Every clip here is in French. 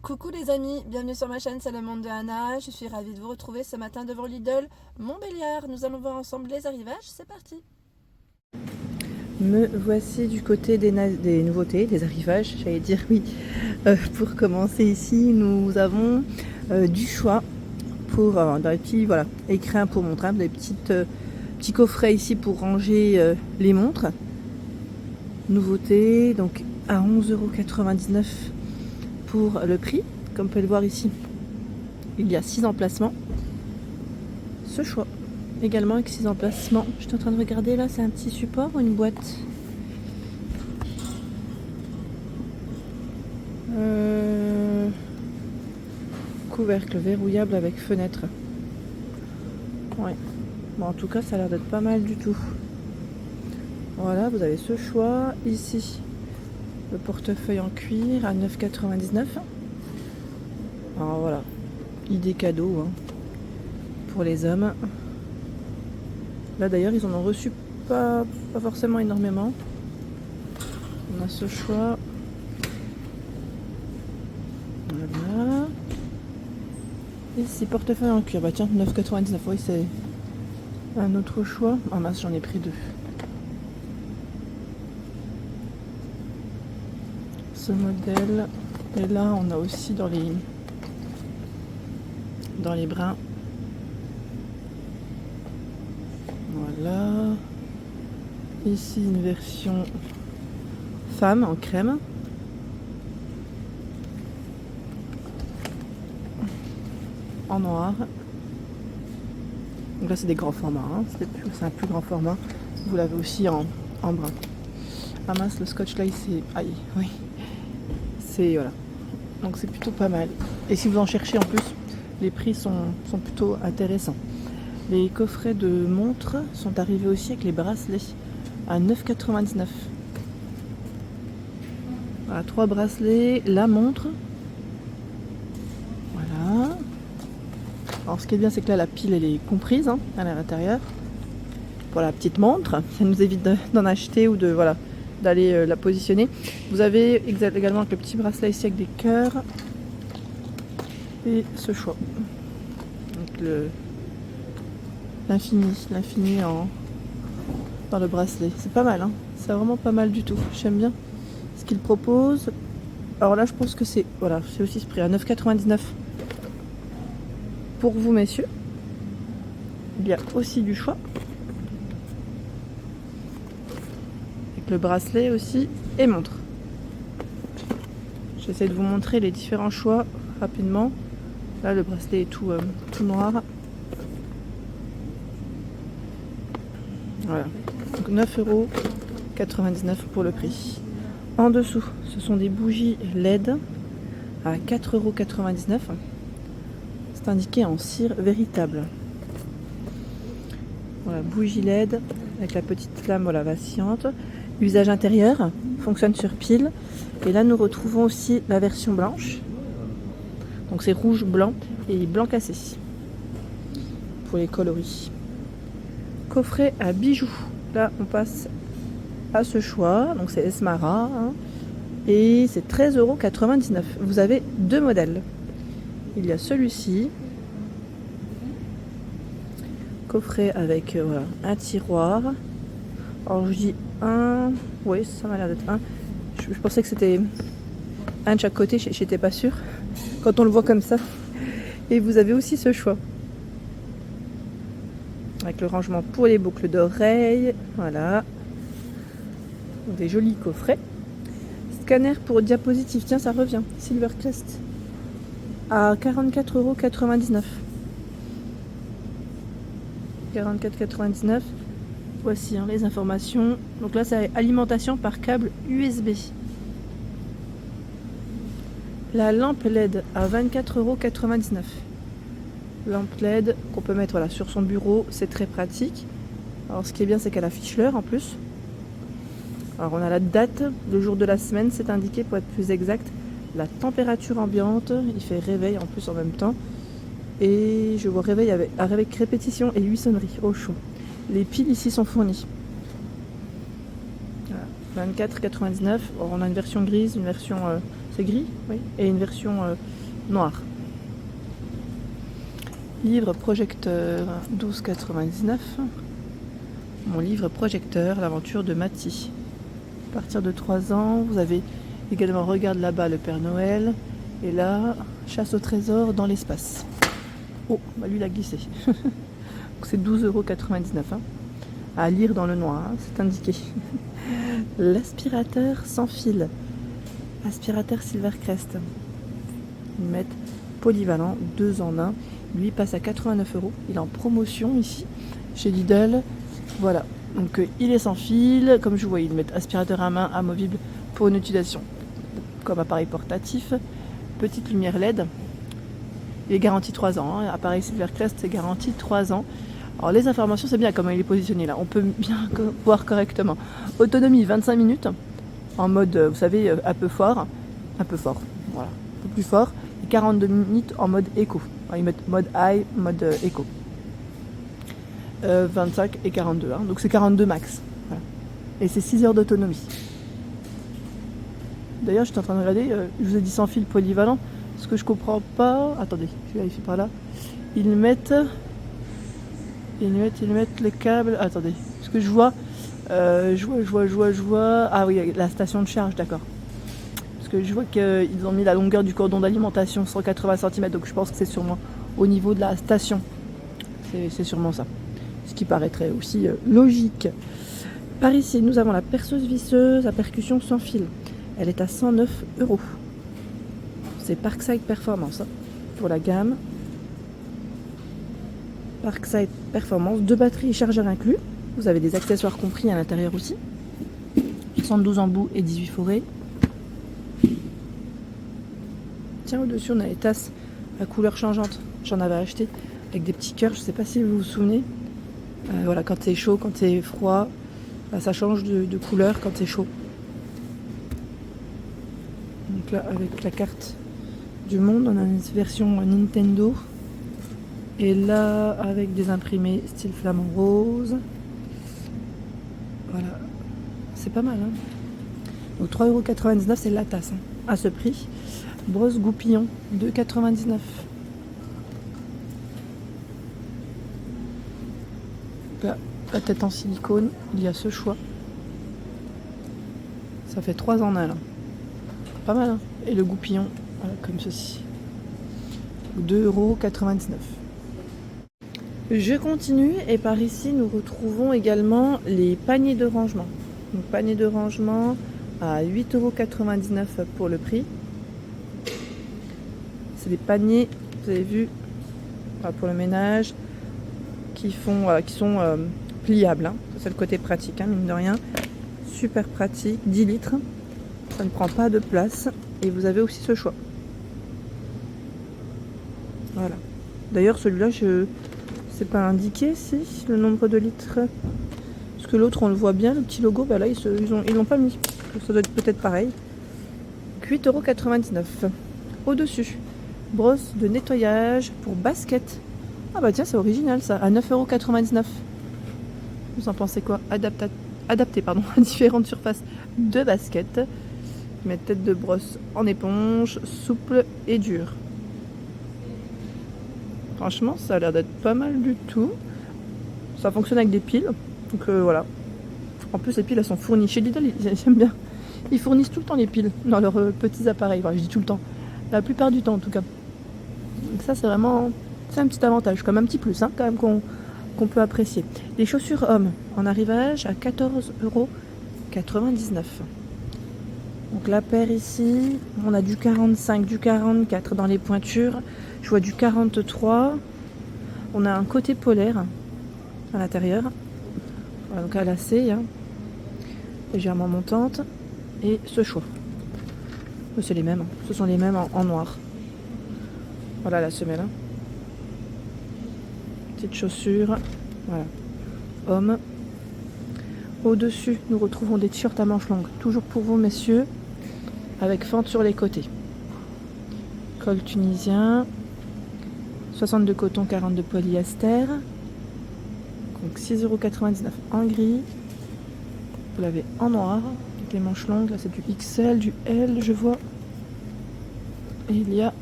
Coucou les amis, bienvenue sur ma chaîne, c'est le monde de Anna. Je suis ravie de vous retrouver ce matin devant Lidl Montbéliard. Nous allons voir ensemble les arrivages, c'est parti. Me voici du côté des nouveautés, des arrivages, j'allais dire oui. Pour commencer ici, nous avons du choix pour dans les petits écrins pour montres, des petits coffrets ici pour ranger les montres. Nouveauté, donc à 11,99 € pour le prix. Comme vous pouvez le voir ici, il y a 6 emplacements. Ce choix également avec 6 emplacements. Je suis en train de regarder là, c'est un petit support ou une boîte? Couvercle verrouillable avec fenêtre. Ouais. Bon, en tout cas, ça a l'air d'être pas mal du tout. Voilà, vous avez ce choix ici. Le portefeuille en cuir à 9,99 €. Alors voilà, idée cadeau pour les hommes. Là d'ailleurs, ils en ont reçu pas forcément énormément. On a ce choix. Voilà. Ici, portefeuille en cuir. Bah tiens, 9,99 €. Oui, c'est un autre choix. Ah mince, j'en ai pris 2. Ce modèle. Et là, on a aussi dans les brins. Voilà. Ici, une version femme en crème. En noir. Donc là, c'est des grands formats. C'est un plus grand format. Vous l'avez aussi en brun. Ah mince, le scotch là, c'est... Aïe, oui. C'est... Voilà. Donc c'est plutôt pas mal. Et si vous en cherchez en plus, les prix sont plutôt intéressants. Les coffrets de montres sont arrivés aussi avec les bracelets à 9,99 €. Voilà, 3 bracelets, la montre. Voilà. Alors ce qui est bien, c'est que là la pile elle est comprise à l'intérieur. Pour la petite montre, ça nous évite d'en acheter ou d'aller la positionner. Vous avez également le petit bracelet ici avec des cœurs. Et ce choix. Donc l'infini dans le bracelet. C'est pas mal, c'est vraiment pas mal du tout. J'aime bien ce qu'il propose. Alors là, je pense que c'est aussi ce prix à 9,99 € pour vous, messieurs. Il y a aussi du choix. Avec le bracelet aussi et montre. J'essaie de vous montrer les différents choix rapidement. Là, le bracelet est tout noir. Voilà. Donc 9,99 € pour le prix. En dessous, ce sont des bougies LED à 4,99 €. C'est indiqué en cire véritable. Voilà, bougie LED avec la petite flamme vacillante. Usage intérieur, fonctionne sur pile. Et là, nous retrouvons aussi la version blanche. Donc c'est rouge, blanc et blanc cassé pour les coloris. Coffret à bijoux. Là, on passe à ce choix. Donc c'est Esmara et c'est 13,99 €. Vous avez 2 modèles. Il y a celui-ci. Coffret avec un tiroir. Alors je dis un. Oui, ça m'a l'air d'être un. Je pensais que c'était un de chaque côté. J'étais pas sûre quand on le voit comme ça. Et vous avez aussi ce choix. Avec le rangement pour les boucles d'oreilles. Voilà. Des jolis coffrets. Scanner pour diapositive. Tiens, ça revient. Silvercrest. À 44,99 €. 44,99 €. Voici les informations. Donc là, c'est alimentation par câble USB. La lampe LED à 24,99 €. Lampe LED qu'on peut mettre sur son bureau, c'est très pratique. Alors ce qui est bien, c'est qu'elle affiche l'heure en plus. Alors on a la date, le jour de la semaine, c'est indiqué pour être plus exact. La température ambiante, il fait réveil en plus en même temps. Et je vois réveil avec répétition et 8 sonneries au chaud. Les piles ici sont fournies. Voilà. 24,99 €. On a une version grise, une version C'est gris, oui. Et une version noire. Livre projecteur 12,99. Mon livre projecteur, l'aventure de Matty. À partir de 3 ans, vous avez également Regarde là-bas le Père Noël. Et là, Chasse au trésor dans l'espace. Oh, bah lui il a glissé. C'est 12,99 €. Hein. À lire dans le noir, hein, c'est indiqué. L'aspirateur sans fil. Aspirateur Silvercrest. Ils mettent polyvalent, 2 en 1. Lui passe à 89 €. Il est en promotion ici, chez Lidl. Voilà. Donc il est sans fil. Comme je vous vois, ils mettent aspirateur à main amovible pour une utilisation comme appareil portatif. Petite lumière LED. Il est garanti 3 ans. Hein. Appareil Silvercrest, c'est garanti 3 ans. Alors les informations, c'est bien comment il est positionné là. On peut bien voir correctement. Autonomie 25 minutes. En mode, vous savez, un peu fort. Voilà. Un peu plus fort. Et 42 minutes en mode éco. Alors, ils mettent mode high, mode éco. 25 et 42. Hein. Donc c'est 42 max. Voilà. Et c'est 6 heures d'autonomie. D'ailleurs, j'étais en train de regarder, je vous ai dit sans fil polyvalent. Ce que je comprends pas. Attendez, je vérifie par là. Ils mettent les câbles. Attendez, ce que je vois. Ah oui, la station de charge, d'accord. Parce que je vois qu'ils ont mis la longueur du cordon d'alimentation 180 cm. Donc je pense que c'est sûrement au niveau de la station. C'est sûrement ça. Ce qui paraîtrait aussi logique. Par ici, nous avons la perceuse visseuse à percussion sans fil. Elle est à 109 €. C'est Parkside Performance hein, pour la gamme. Parkside Performance, 2 batteries et chargeur inclus. Vous avez des accessoires compris à l'intérieur aussi. 72 embouts et 18 forêts. Tiens, au-dessus, on a les tasses à couleur changeante. J'en avais acheté avec des petits cœurs. Je ne sais pas si vous vous souvenez. Voilà, quand c'est chaud, quand c'est froid, bah, ça change de couleur quand c'est chaud. Donc là, avec la carte du monde, on a une version Nintendo. Et là, avec des imprimés style flamant rose. Voilà. C'est pas mal. Hein. Donc 3,99 €, c'est la tasse. Hein, à ce prix. Brosse goupillon, 2,99 €. Là, la tête en silicone, il y a ce choix. Ça fait 3 en 1 là. Pas mal. Hein. Et le goupillon, voilà, comme ceci. 2,99 €. Je continue et par ici nous retrouvons également les paniers de rangement. Donc panier de rangement à 8,99 € pour le prix. C'est des paniers, vous avez vu, pour le ménage, qui sont pliables. Hein. C'est le côté pratique, hein, mine de rien. Super pratique, 10 litres. Ça ne prend pas de place. Et vous avez aussi ce choix. Voilà. D'ailleurs, celui-là, c'est pas indiqué, si, le nombre de litres. Parce que l'autre, on le voit bien, le petit logo, bah là, ils l'ont pas mis. Ça doit être peut-être pareil. 8,99 €. Au-dessus, brosse de nettoyage pour basket. Ah bah tiens, c'est original ça, à 9,99 €. Vous en pensez quoi? Adapté à différentes surfaces de basket. Mettre tête de brosse en éponge, souple et dur. Franchement, ça a l'air d'être pas mal du tout. Ça fonctionne avec des piles. Donc voilà. En plus, les piles, elles sont fournies. Chez Lidl, j'aime bien. Ils fournissent tout le temps les piles dans leurs petits appareils. Enfin, je dis tout le temps. La plupart du temps, en tout cas. Donc ça, c'est vraiment... C'est un petit avantage, comme un petit plus, hein, quand même, qu'on peut apprécier. Les chaussures hommes en arrivage à 14,99 €. Donc la paire ici, on a du 45, du 44 dans les pointures. Je vois du 43. On a un côté polaire à l'intérieur. Voilà, donc à lacet, hein, légèrement montante. Et ce choix. C'est les mêmes. Hein. Ce sont les mêmes en noir. Voilà la semelle. Hein. Petite chaussure. Voilà. Homme. Au-dessus, nous retrouvons des t-shirts à manches longues. Toujours pour vous, messieurs. Avec fente sur les côtés. Col tunisien. 60 de coton, 40 de polyester. Donc 6,99 € en gris. Vous l'avez en noir. Avec les manches longues. Là, c'est du XL, du L, je vois. Et il y a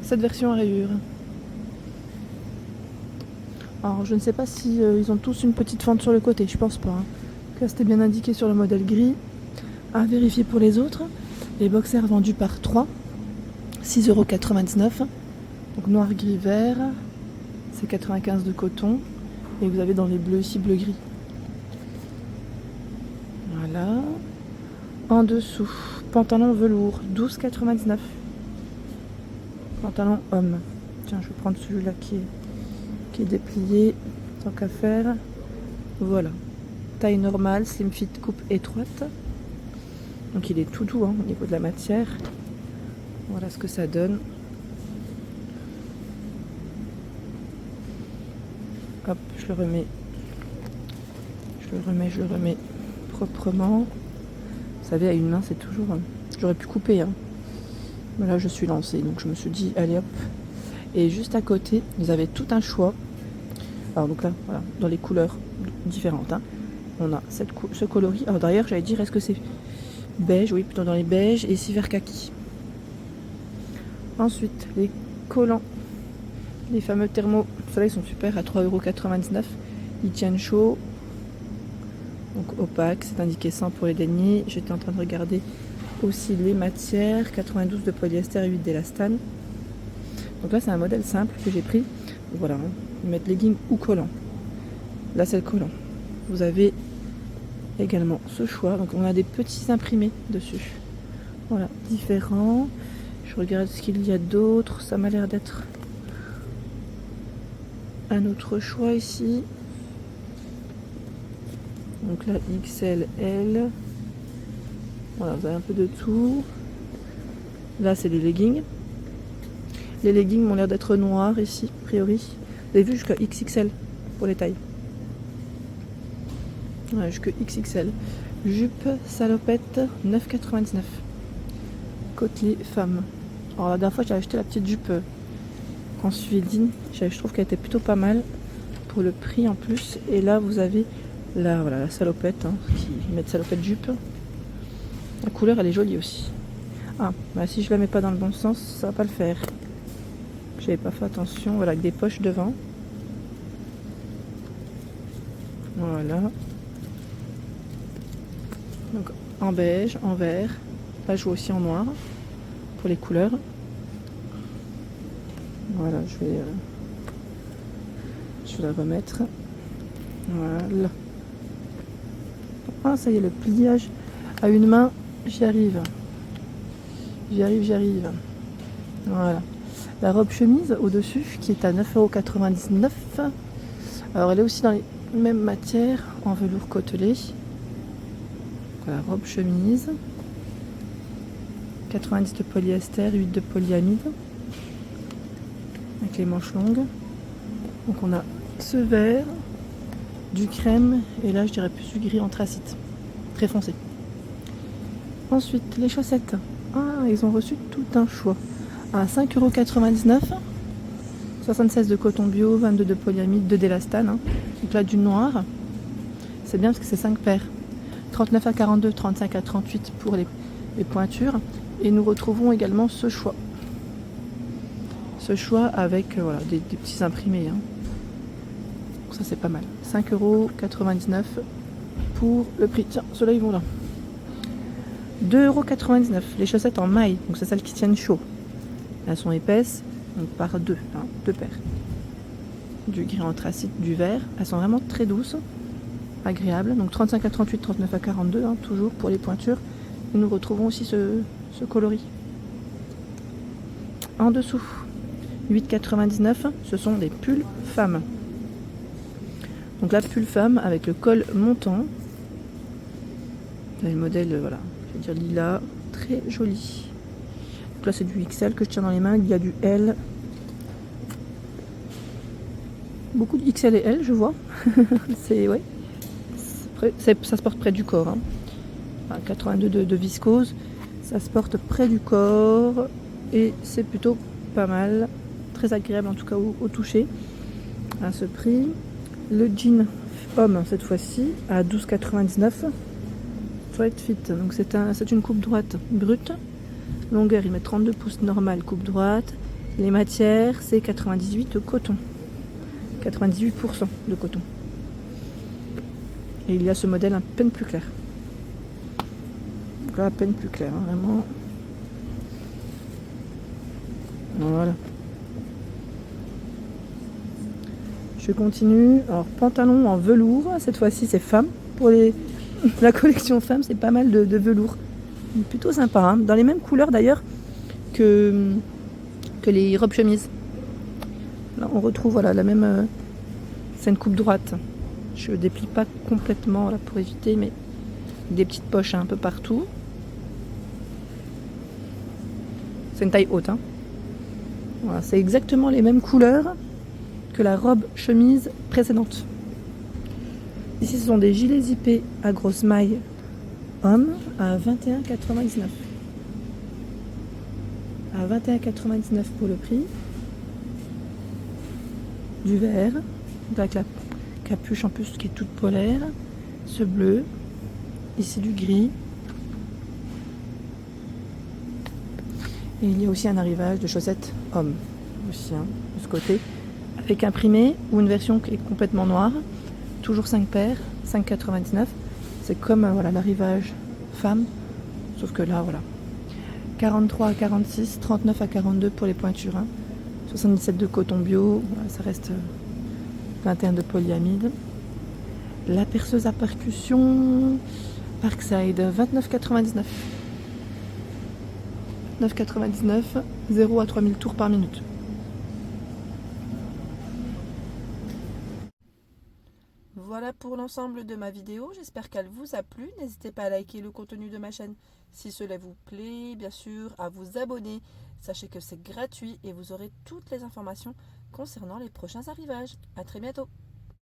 cette version à rayures. Alors je ne sais pas si ils ont tous une petite fente sur le côté, je pense pas. Hein. Là c'était bien indiqué sur le modèle gris. À vérifier pour les autres. Les boxers vendus par 3, 6,99 €. Donc noir, gris, vert. C'est 95 de coton. Et vous avez dans les bleus ici, bleu, gris. Voilà. En dessous, pantalon velours, 12,99 €. Pantalon homme. Tiens, je vais prendre celui-là qui est déplié, tant qu'à faire. Voilà. Taille normale, slim fit, coupe étroite. Donc il est tout doux hein, au niveau de la matière. Voilà ce que ça donne. Hop, je le remets proprement. Vous savez, à une main, c'est toujours... J'aurais pu couper, hein. Mais là, je suis lancée, donc je me suis dit, allez hop. Et juste à côté, vous avez tout un choix. Alors donc là, voilà, dans les couleurs différentes. Hein. On a ce coloris. Alors derrière, j'allais dire, est-ce que c'est beige? Oui, plutôt dans les beiges. Et ici, vert kaki. Ensuite, les collants. Les fameux thermos. Ceux-là, ils sont super à 3,99 €. Ils tiennent chaud. Donc opaque, c'est indiqué 100 pour les deniers. J'étais en train de regarder aussi les matières. 92 de polyester et 8 d'élastane. Donc là, c'est un modèle simple que j'ai pris. Voilà, hein. Mettre legging ou collant. Là, c'est le collant. Vous avez également ce choix. Donc on a des petits imprimés dessus. Voilà, différents. Je regarde ce qu'il y a d'autre. Ça m'a l'air d'être un autre choix ici. Donc là, XL, L. Voilà, vous avez un peu de tout. Là, c'est les leggings. Les leggings m'ont l'air d'être noirs ici, a priori. Vous avez vu jusqu'à XXL pour les tailles. Ouais, jusqu'à XXL. Jupe, salopette, 9,99 €. Côtelé femme. Alors la dernière fois, j'ai acheté la petite jupe en suédine. Je trouve qu'elle était plutôt pas mal pour le prix en plus. Et là, vous avez la salopette, hein, qui met salopette jupe. La couleur, elle est jolie aussi. Ah, bah si je la mets pas dans le bon sens, ça va pas le faire. J'avais pas fait attention. Voilà, avec des poches devant. Voilà. Donc en beige, en vert. Là, je vois aussi en noir pour les couleurs. Voilà, je vais la remettre. Voilà. Ah, ça y est, le pliage à une main, j'y arrive. J'y arrive. Voilà. La robe chemise au-dessus qui est à 9,99 €. Alors elle est aussi dans les mêmes matières en velours côtelé. Voilà, robe chemise. 90 de polyester, 8 de polyamide. Avec les manches longues. Donc on a ce vert, du crème et là je dirais plus du gris anthracite. Très foncé. Ensuite les chaussettes. Ah, ils ont reçu tout un choix. À 5,99 €. 76 de coton bio, 22 de polyamide, 2 d'élastane. Hein. Donc là du noir. C'est bien parce que c'est 5 paires. 39 à 42, 35 à 38 pour les pointures. Et nous retrouvons également ce choix. Ce choix avec voilà, des petits imprimés. Hein. Donc ça c'est pas mal. 5,99 € pour le prix. Tiens, ceux-là ils vont là. 2,99 €. Les chaussettes en maille. Donc c'est celles qui tiennent chaud. Elles sont épaisses. Donc par deux. Hein, 2 paires. Du gris anthracite, du vert. Elles sont vraiment très douces. Agréables. Donc 35 à 38, 39 à 42. Hein, toujours pour les pointures. Et nous retrouvons aussi ce coloris. En dessous. 8,99 €, ce sont des pulls femmes. Donc la pull femme avec le col montant. Le modèle, voilà, je vais dire lilas, très joli. Donc là c'est du XL que je tiens dans les mains, il y a du L. Beaucoup de XL et L, je vois. C'est ouais. Ça se porte près du corps. Hein. Enfin, 82 de viscose, ça se porte près du corps et c'est plutôt pas mal. Très agréable en tout cas au toucher à ce prix. Le jean homme cette fois-ci à 12,99 €. Straight fit, donc c'est une coupe droite brute Longueur, ils mettent 32 pouces normal, coupe droite. Les matières, c'est 98 coton. 98% de coton. Et il y a ce modèle à peine plus clair. Donc là, à peine plus clair, hein, vraiment. Voilà. Je continue. Alors, pantalon en velours. Cette fois-ci, c'est femme. Pour la collection femme, c'est pas mal de velours. Plutôt sympa. Hein. Dans les mêmes couleurs d'ailleurs que les robes chemises. Là, on retrouve voilà, la même. C'est une coupe droite. Je ne déplie pas complètement là, pour éviter, mais des petites poches hein, un peu partout. C'est une taille haute. Hein. Voilà, c'est exactement les mêmes couleurs que la robe chemise précédente. Ici, ce sont des gilets zippés à grosse maille homme à 21,99. À 21,99 pour le prix. Du vert, avec la capuche en plus qui est toute polaire. Ce bleu. Ici du gris. Et il y a aussi un arrivage de chaussettes homme. Aussi, hein, de ce côté. Avec imprimé ou une version qui est complètement noire. Toujours 5 paires, 5,99. C'est comme voilà, l'arrivage femme. Sauf que là, voilà. 43 à 46, 39 à 42 pour les pointures. Hein. 77 de coton bio. Voilà, ça reste 21 de polyamide. La perceuse à percussion Parkside, 29,99. 9,99, 0 à 3000 tours par minute. Voilà pour l'ensemble de ma vidéo, j'espère qu'elle vous a plu. N'hésitez pas à liker le contenu de ma chaîne si cela vous plaît, bien sûr, à vous abonner. Sachez que c'est gratuit et vous aurez toutes les informations concernant les prochains arrivages. À très bientôt.